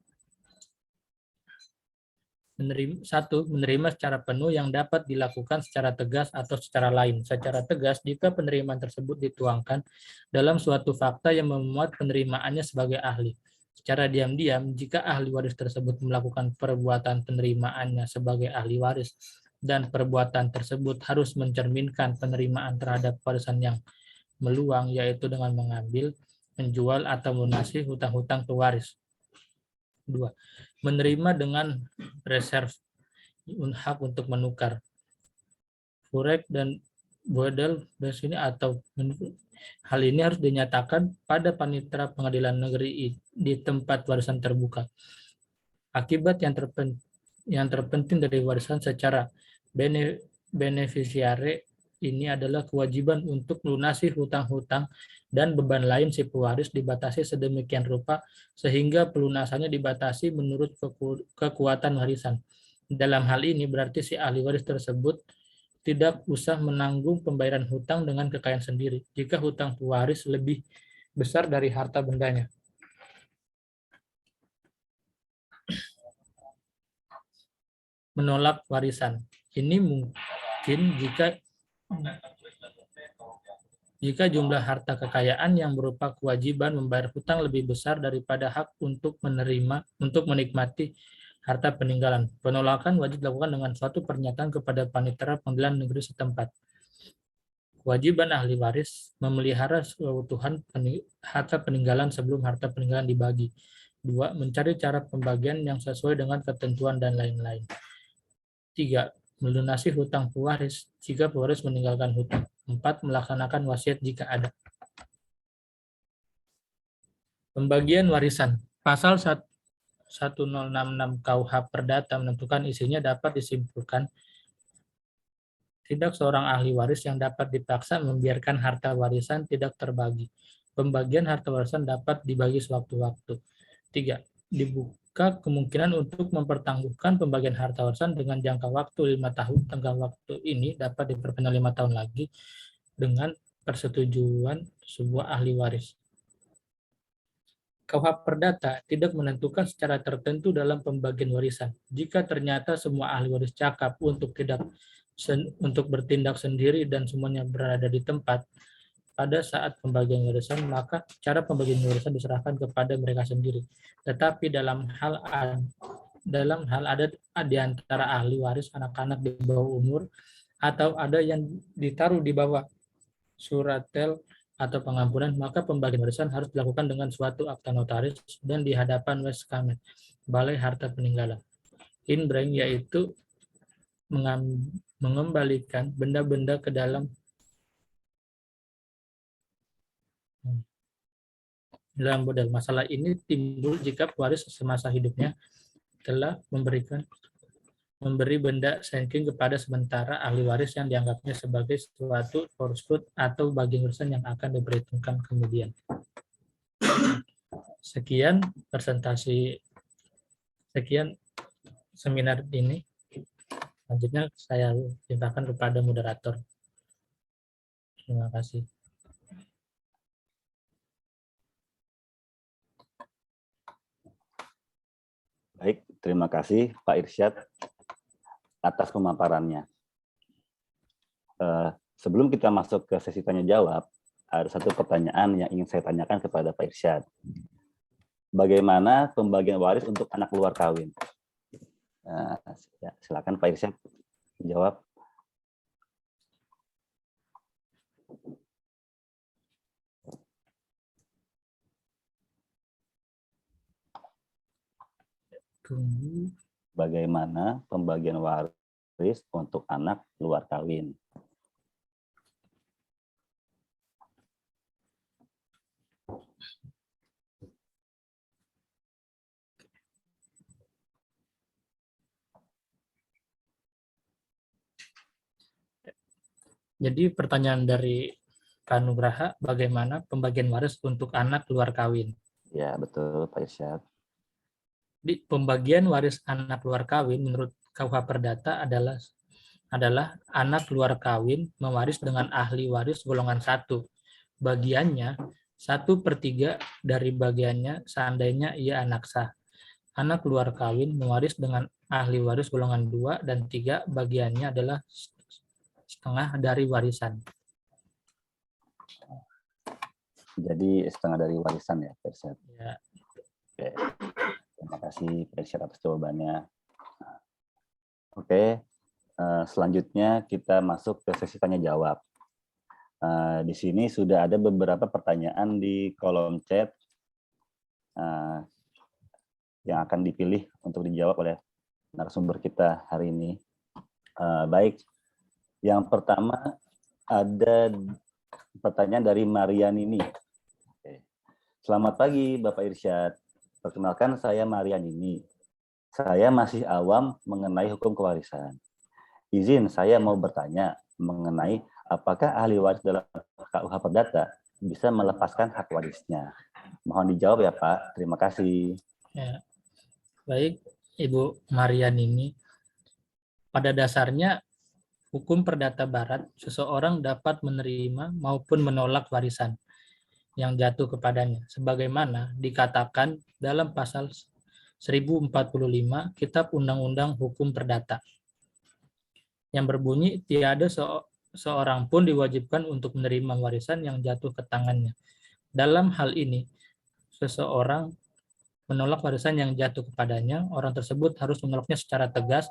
menerima secara penuh yang dapat dilakukan secara tegas atau secara lain. Secara tegas, jika penerimaan tersebut dituangkan dalam suatu fakta yang memuat penerimaannya sebagai ahli. Secara diam-diam, jika ahli waris tersebut melakukan perbuatan penerimaannya sebagai ahli waris, dan perbuatan tersebut harus mencerminkan penerimaan terhadap warisan yang meluang, yaitu dengan mengambil, menjual, atau melunasi hutang-hutang pewaris. 2. Menerima dengan reserve, hak untuk menukar. Furek dan Bodel sini atau hal ini harus dinyatakan pada panitera pengadilan negeri di tempat warisan terbuka. Akibat yang terpenting dari warisan secara beneficiare ini adalah kewajiban untuk melunasi hutang-hutang dan beban lain si pewaris dibatasi sedemikian rupa sehingga pelunasannya dibatasi menurut kekuatan warisan. Dalam hal ini berarti si ahli waris tersebut tidak usah menanggung pembayaran hutang dengan kekayaan sendiri jika hutang pewaris lebih besar dari harta bendanya. Menolak warisan. Ini mungkin jika jumlah harta kekayaan yang berupa kewajiban membayar hutang lebih besar daripada hak untuk menikmati harta peninggalan. Penolakan wajib dilakukan dengan suatu pernyataan kepada panitera pengadilan negeri setempat. Kewajiban ahli waris memelihara keutuhan harta peninggalan sebelum harta peninggalan dibagi. 2. Mencari cara pembagian yang sesuai dengan ketentuan dan lain-lain. 3. Melunasi hutang pewaris jika pewaris meninggalkan hutang. 4. Melaksanakan wasiat jika ada. Pembagian warisan. Pasal 1066 KUH Perdata menentukan isinya dapat disimpulkan tidak seorang ahli waris yang dapat dipaksa membiarkan harta warisan tidak terbagi. Pembagian harta warisan dapat dibagi sewaktu-waktu. 3. Dibuka kemungkinan untuk mempertanggungjawabkan pembagian harta warisan dengan jangka waktu 5 tahun. Tenggang waktu ini dapat diperpanjang 5 tahun lagi dengan persetujuan sebuah ahli waris. KUH Perdata tidak menentukan secara tertentu dalam pembagian warisan. Jika ternyata semua ahli waris cakap untuk bertindak sendiri dan semuanya berada di tempat pada saat pembagian warisan, maka cara pembagian warisan diserahkan kepada mereka sendiri. Tetapi dalam hal ada di antara ahli waris anak-anak di bawah umur atau ada yang ditaruh di bawah suratel atau pengampunan, maka pembagian warisan harus dilakukan dengan suatu akta notaris dan di hadapan Westkamet, Balai Harta Peninggalan. Inbreng yaitu mengembalikan benda-benda ke dalam model. Masalah ini timbul jika pewaris semasa hidupnya telah memberi benda senking kepada sementara ahli waris yang dianggapnya sebagai suatu forskut atau bagian warisan yang akan diperhitungkan kemudian. Sekian seminar ini. Selanjutnya saya limpahkan kepada moderator. Terima kasih.
Baik, terima kasih Pak Irsyad atas pemaparannya. Sebelum kita masuk ke sesi tanya jawab, ada satu pertanyaan yang ingin saya tanyakan kepada Pak Irsyad. Bagaimana pembagian waris untuk anak luar kawin? Silakan Pak Irsyad jawab. Bagaimana pembagian waris untuk anak luar kawin?
Jadi pertanyaan dari Pak Nugraha, bagaimana pembagian waris untuk anak luar kawin?
Ya, betul Pak Irsyad.
Di pembagian waris anak luar kawin menurut KUH Perdata adalah anak luar kawin mewaris dengan ahli waris golongan 1. Bagiannya 1/3 dari bagiannya seandainya ia anak sah. Anak luar kawin mewaris dengan ahli waris golongan 2 dan 3, bagiannya adalah setengah dari warisan.
Jadi setengah dari warisan ya, Pak Irsyad.
Ya.
Oke. Terima kasih Pak Irsyad atas jawabannya. Oke, selanjutnya kita masuk ke sesi tanya jawab. Di sini sudah ada beberapa pertanyaan di kolom chat yang akan dipilih untuk dijawab oleh narasumber kita hari ini. Baik, yang pertama ada pertanyaan dari Marianini. Selamat pagi Bapak Irsyad. Perkenalkan saya Marianini. Saya masih awam mengenai hukum kewarisan. Izin saya mau bertanya mengenai Apakah ahli waris dalam KUH Perdata bisa melepaskan hak warisnya? Mohon dijawab ya Pak. Terima kasih.
Ya, baik, Ibu Marian ini. Pada dasarnya, hukum perdata barat, seseorang dapat menerima maupun menolak warisan yang jatuh kepadanya, sebagaimana dikatakan dalam pasal 1045 Kitab Undang-Undang Hukum Perdata, yang berbunyi tiada seorang pun diwajibkan untuk menerima warisan yang jatuh ke tangannya. Dalam hal ini, seseorang menolak warisan yang jatuh kepadanya, orang tersebut harus menolaknya secara tegas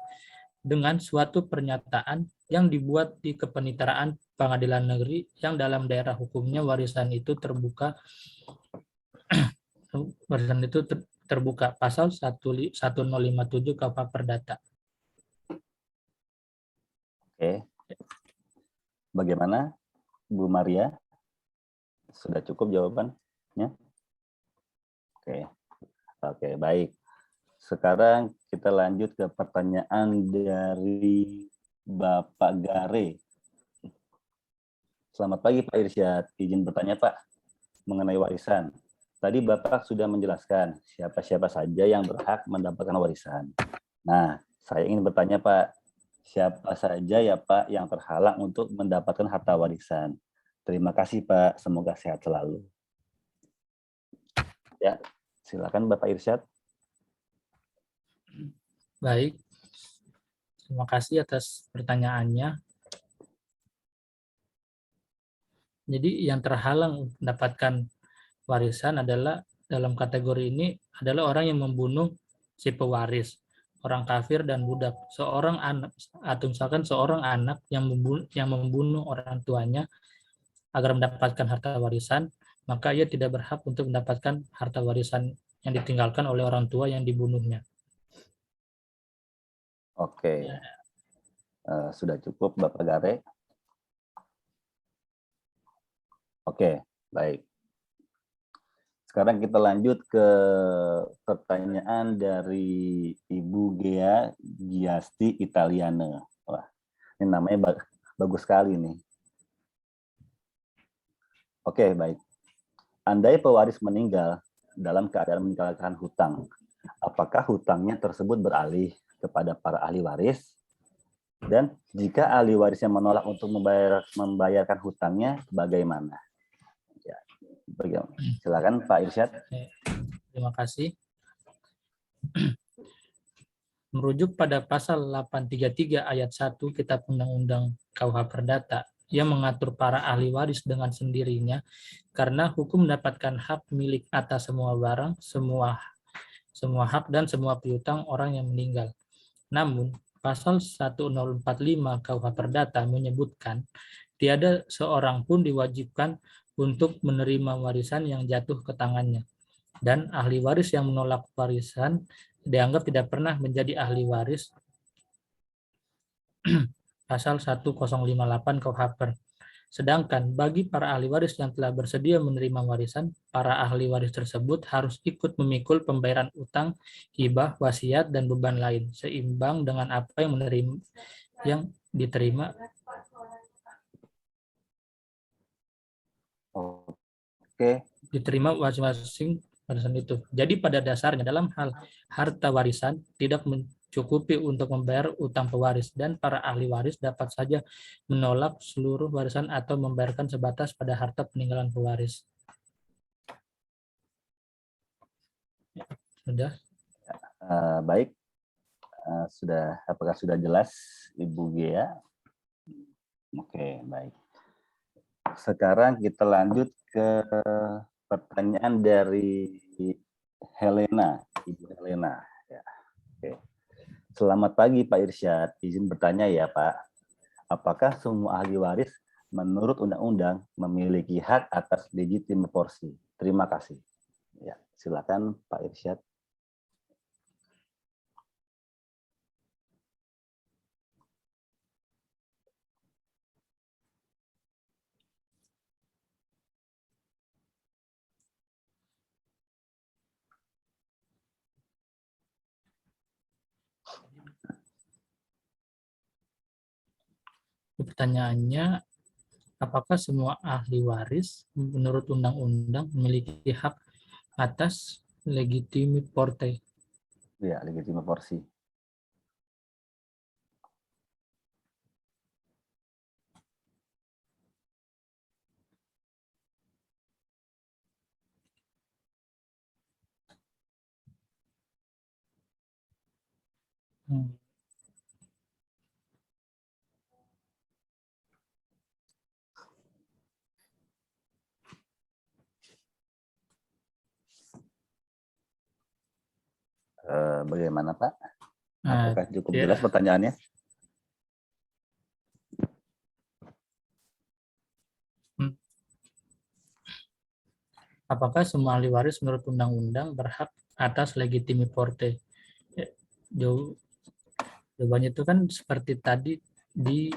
dengan suatu pernyataan yang dibuat di Kepaniteraan Pengadilan Negeri yang dalam daerah hukumnya warisan itu terbuka pasal 1057 KUH Perdata.
Oke. Bagaimana Bu Maria? Sudah cukup jawabannya? Oke. Oke, baik. Sekarang kita lanjut ke pertanyaan dari Bapak Gare. Selamat pagi Pak Irsyad. Izin bertanya Pak mengenai warisan. Tadi Bapak sudah menjelaskan siapa-siapa saja yang berhak mendapatkan warisan. Nah, saya ingin bertanya Pak, siapa saja ya Pak yang terhalang untuk mendapatkan harta warisan? Terima kasih Pak, semoga sehat selalu. Ya, silakan Bapak Irsyad.
Baik, terima kasih atas pertanyaannya. Jadi yang terhalang mendapatkan warisan adalah dalam kategori ini adalah orang yang membunuh si pewaris, orang kafir dan budak, seorang anak atau misalkan seorang anak yang membunuh orang tuanya agar mendapatkan harta warisan, maka ia tidak berhak untuk mendapatkan harta warisan yang ditinggalkan oleh orang tua yang dibunuhnya.
Oke, sudah cukup Bapak Gare. Oke, baik. Sekarang kita lanjut ke pertanyaan dari Ibu Gea Giasti Italiana. Wah, ini namanya bagus sekali nih. Oke, baik. Andai pewaris meninggal dalam keadaan meninggalkan hutang, apakah hutangnya tersebut beralih kepada para ahli waris? Dan jika ahli warisnya menolak untuk membayarkan hutangnya, bagaimana? Ya, silakan Pak Irsyad.
Terima kasih. Merujuk pada pasal 833 ayat 1 Kitab Undang-Undang KUH Perdata yang mengatur para ahli waris dengan sendirinya karena hukum mendapatkan hak milik atas semua barang, semua hak dan semua piutang orang yang meninggal. Namun, pasal 1045 KUH Perdata menyebutkan tiada seorang pun diwajibkan untuk menerima warisan yang jatuh ke tangannya. Dan ahli waris yang menolak warisan dianggap tidak pernah menjadi ahli waris. Pasal 1058 KUH. Sedangkan bagi para ahli waris yang telah bersedia menerima warisan, para ahli waris tersebut harus ikut memikul pembayaran utang, hibah, wasiat, dan beban lain, seimbang dengan apa yang diterima.
Oke.
Diterima masing-masing warisan itu. Jadi pada dasarnya dalam hal harta warisan tidak mencukupi untuk membayar utang pewaris dan para ahli waris dapat saja menolak seluruh warisan atau membayarkan sebatas pada harta peninggalan pewaris. Sudah?
Baik. Apakah sudah jelas Ibu Gea? Oke, baik. Sekarang kita lanjut ke pertanyaan dari Helena, Ibu Helena. Ya, oke. Selamat pagi Pak Irsyad, izin bertanya ya Pak. Apakah semua ahli waris menurut undang-undang memiliki hak atas legitim porsi? Terima kasih. Ya, silakan Pak Irsyad.
Pertanyaannya, Apakah semua ahli waris menurut undang-undang memiliki hak atas legitime porte?
Ya, legitimasi porsi.
Hmm.
Bagaimana Pak?
Nah,
Apakah cukup
ya,
jelas pertanyaannya?
hmm. Apakah semua ahli waris menurut undang-undang berhak atas legitime porte? Ya, jawabannya itu kan seperti tadi di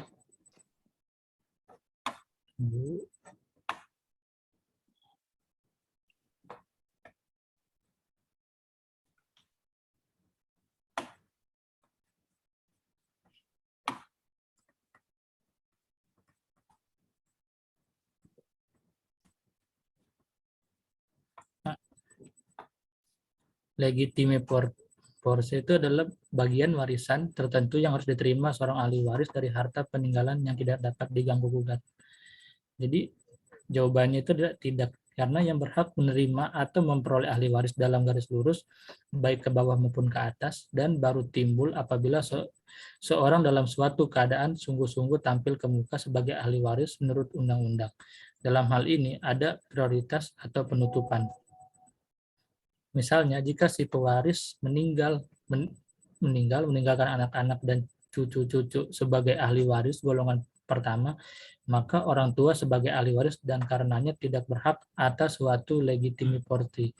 legitime porse itu adalah bagian warisan tertentu yang harus diterima seorang ahli waris dari harta peninggalan yang tidak dapat diganggu gugat. Jadi jawabannya itu tidak, karena yang berhak menerima atau memperoleh ahli waris dalam garis lurus baik ke bawah maupun ke atas, dan baru timbul apabila seorang dalam suatu keadaan sungguh-sungguh tampil ke muka sebagai ahli waris menurut undang-undang. Dalam hal ini ada prioritas atau penutupan. Misalnya jika si pewaris meninggalkan anak-anak dan cucu-cucu sebagai ahli waris golongan pertama, maka orang tua sebagai ahli waris dan karenanya tidak berhak atas suatu legitime porti.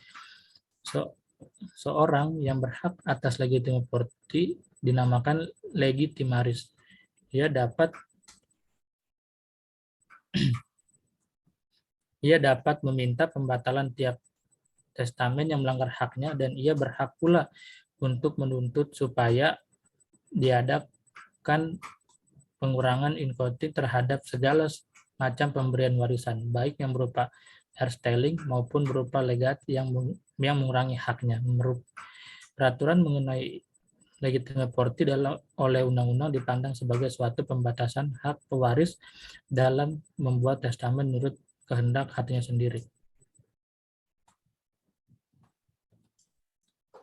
Seorang yang berhak atas legitime porti dinamakan legitimaris. Ia dapat meminta pembatalan tiap testamen yang melanggar haknya, dan ia berhak pula untuk menuntut supaya diadakan pengurangan inkotik terhadap segala macam pemberian warisan, baik yang berupa hairstyling maupun berupa legat yang mengurangi haknya. Peraturan mengenai legitime porti oleh undang-undang dipandang sebagai suatu pembatasan hak pewaris dalam membuat testamen menurut kehendak hatinya sendiri.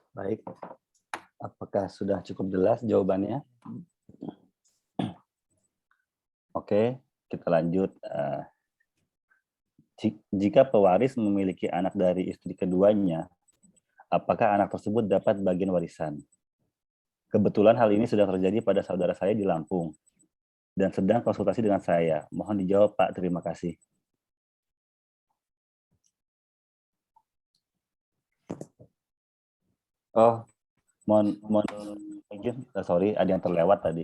Baik, apakah sudah cukup jelas jawabannya? Oke, kita lanjut. Jika pewaris memiliki anak dari istri keduanya, apakah anak tersebut dapat bagian warisan? Kebetulan hal ini sudah terjadi pada saudara saya di Lampung dan sedang konsultasi dengan saya. Mohon dijawab, Pak. Terima kasih. Oh, mohon izin, sorry, ada yang terlewat tadi.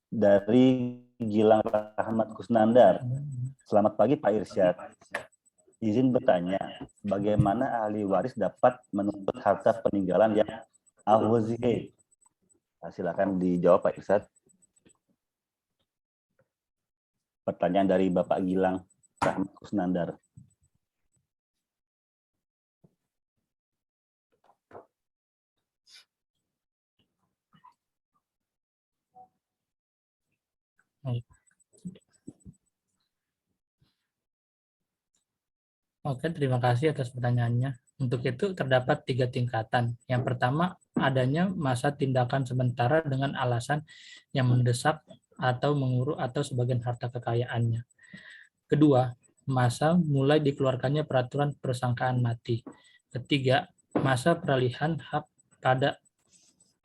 Dari Gilang Rahmat Kusnandar. Selamat pagi, Pak Irsyad. Izin bertanya, bagaimana ahli waris dapat menuntut harta peninggalan yang ahwazihe? Silakan dijawab, Pak Irsyad. Pertanyaan dari Bapak Gilang Rahmat Kusnandar.
Oke, terima kasih atas pertanyaannya. Untuk itu terdapat 3 tingkatan. Yang pertama, adanya masa tindakan sementara dengan alasan yang mendesak atau menguruk atau sebagian harta kekayaannya. Kedua, masa mulai dikeluarkannya peraturan persangkaan mati. Ketiga, masa peralihan hak pada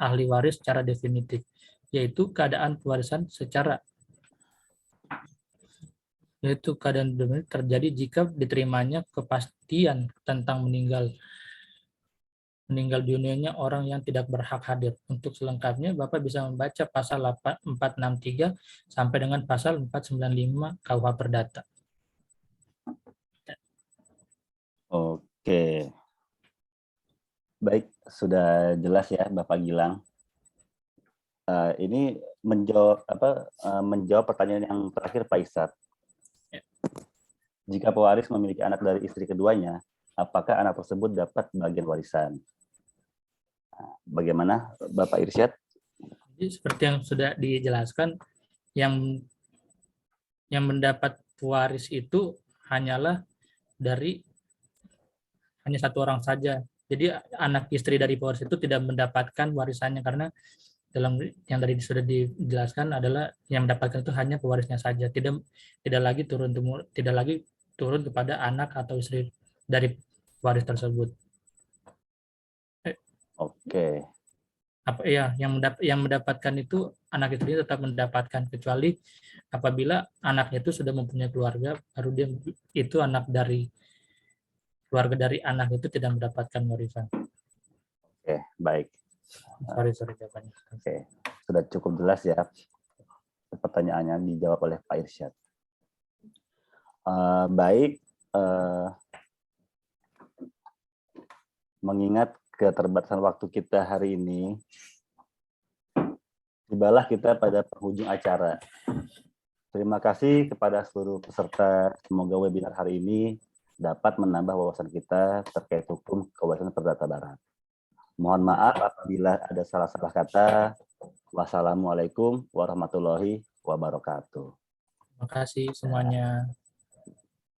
ahli waris secara definitif, yaitu keadaan pewarisan terjadi jika diterimanya kepastian tentang meninggal dunianya orang yang tidak berhak hadir. Untuk selengkapnya, Bapak bisa membaca pasal 463 sampai dengan pasal 495 KUH Perdata.
Oke. Baik, sudah jelas ya Bapak Gilang. Ini menjawab pertanyaan yang terakhir Pak Ishak. Jika pewaris memiliki anak dari istri keduanya, apakah anak tersebut dapat bagian warisan? Bagaimana Bapak Irsyad?
Jadi seperti yang sudah dijelaskan, yang mendapat waris itu hanyalah hanya satu orang saja. Jadi anak istri dari pewaris itu tidak mendapatkan warisannya, karena dalam yang tadi sudah dijelaskan adalah yang mendapatkan itu hanya pewarisnya saja, tidak lagi turun kepada anak atau istri dari waris tersebut.
Oke.
Apa ya yang mendapatkan itu anak istrinya tetap mendapatkan, kecuali apabila anaknya itu sudah mempunyai keluarga, baru dia itu keluarga dari anak itu tidak mendapatkan warisan.
Oke, baik.
Sorry jawabannya.
Oke, sudah cukup jelas ya pertanyaannya dijawab oleh Pak Irsyad. Baik, mengingat keterbatasan waktu kita hari ini, tibalah kita pada penghujung acara. Terima kasih kepada seluruh peserta. Semoga webinar hari ini dapat menambah wawasan kita terkait hukum kewarisan perdata barat. Mohon maaf apabila ada salah-salah kata. Wassalamualaikum warahmatullahi wabarakatuh.
Terima kasih semuanya.